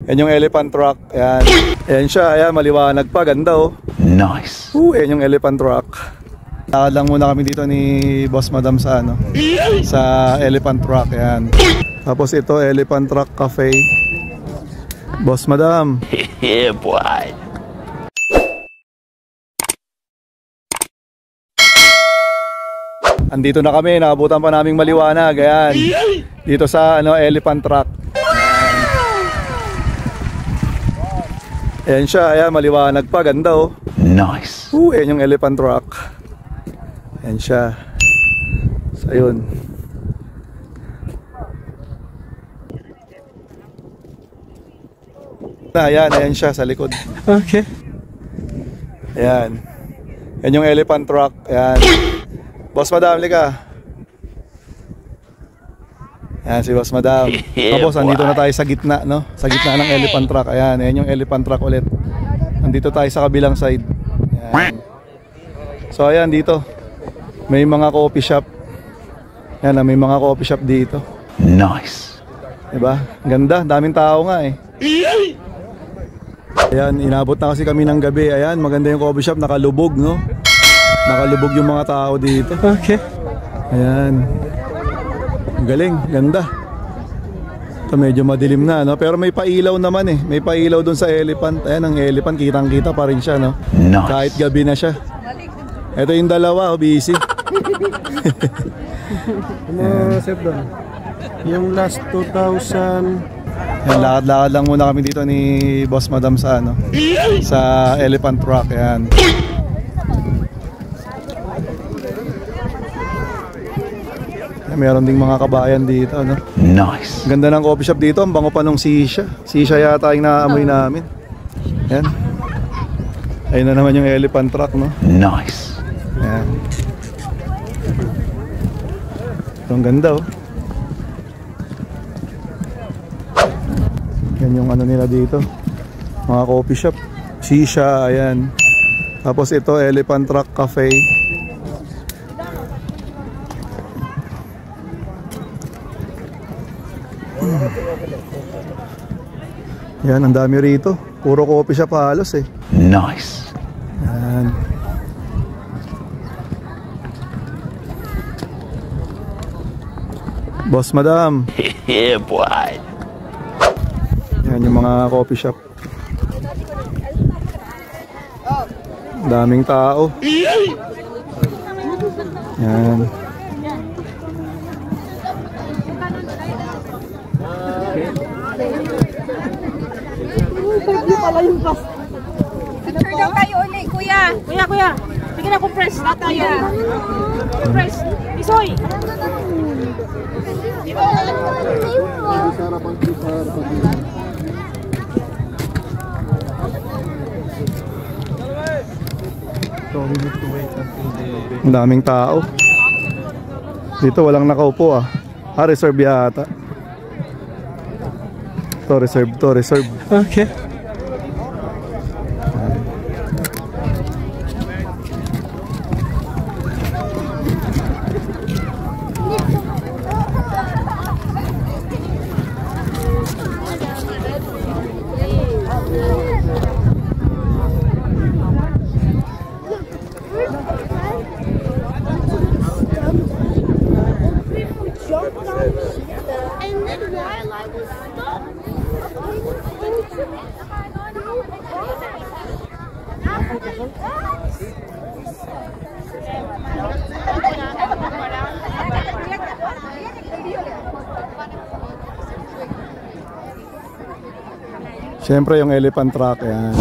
Yan yung elephant rock. Ayan. Ayan siya. Ayan, maliwanag pa. Ganda oh. Nice. Ayan yung elephant rock. Lakad lang muna kami dito ni Boss Madam sa ano, sa elephant rock. Ayan. Tapos ito, elephant rock cafe. Boss Madam. Yeah, boy. Andito na kami, naabutan pa naming maliwanag. Ayan. Dito sa ano, elephant rock. Ayan siya, ayan, maliwanag pa, ganda oh. Nice. Ayan yung elephant rock. Ayan siya. So ayun. Ayan, ayan siya sa likod. Okay. Ayan. Ayan yung elephant rock. Ayan. Boss Madam, lika. Ayan si Boss Madam. Tapos andito na tayo sa gitna, no? Sa gitna ng elephant rock. Ayan, ayan yung elephant rock ulit. Andito tayo sa kabilang side. Ayan. So ayan dito. May mga coffee shop. Ayan, may mga coffee shop dito. Nice. Diba? Ganda, daming tao nga eh. Ayan, inabot na kasi kami ng gabi. Ayan, maganda yung coffee shop, nakalubog, no? Nakalubog yung mga tao dito. Okay. Ayan. Galing, ganda. Ito medyo madilim na, no? Pero may pailaw naman eh. May pailaw dun sa elephant. Ayan, ang elephant, kitang-kita pa rin siya, no? Nice. Kahit gabi na siya. Ito yung dalawa, busy. Save doon. Yung last 2,000. Yan, lakad-lakad lang muna kami dito ni Boss Madam sa ano, sa elephant rock. Yan. Meron ding mga kabayan dito, no? Nice. Ganda ng coffee shop dito, ang bango pa nung sisha. Sisha yata yung naamoy namin. Yan. Ayun na naman yung elephant rock, no? Nice. Yan. Ito ang ganda, oh. Yan yung ano nila dito, mga coffee shop. Sisha, ayan. Tapos ito, elephant rock cafe. Yan, ang dami rito. Puro coffee shop halos eh. Nice. Yan. Boss Madam. Yeah, boy. Yan yung mga coffee shop. Daming tao. Yan. Picture daw kayo ulit, kuya. Kuya. Sige na, compress. Kuya. Compress. Isoy. Ang daming tao. Dito walang nakaupo ah. Reserve yata. To reserve. Okay. Siyempre yung elephant rock yan.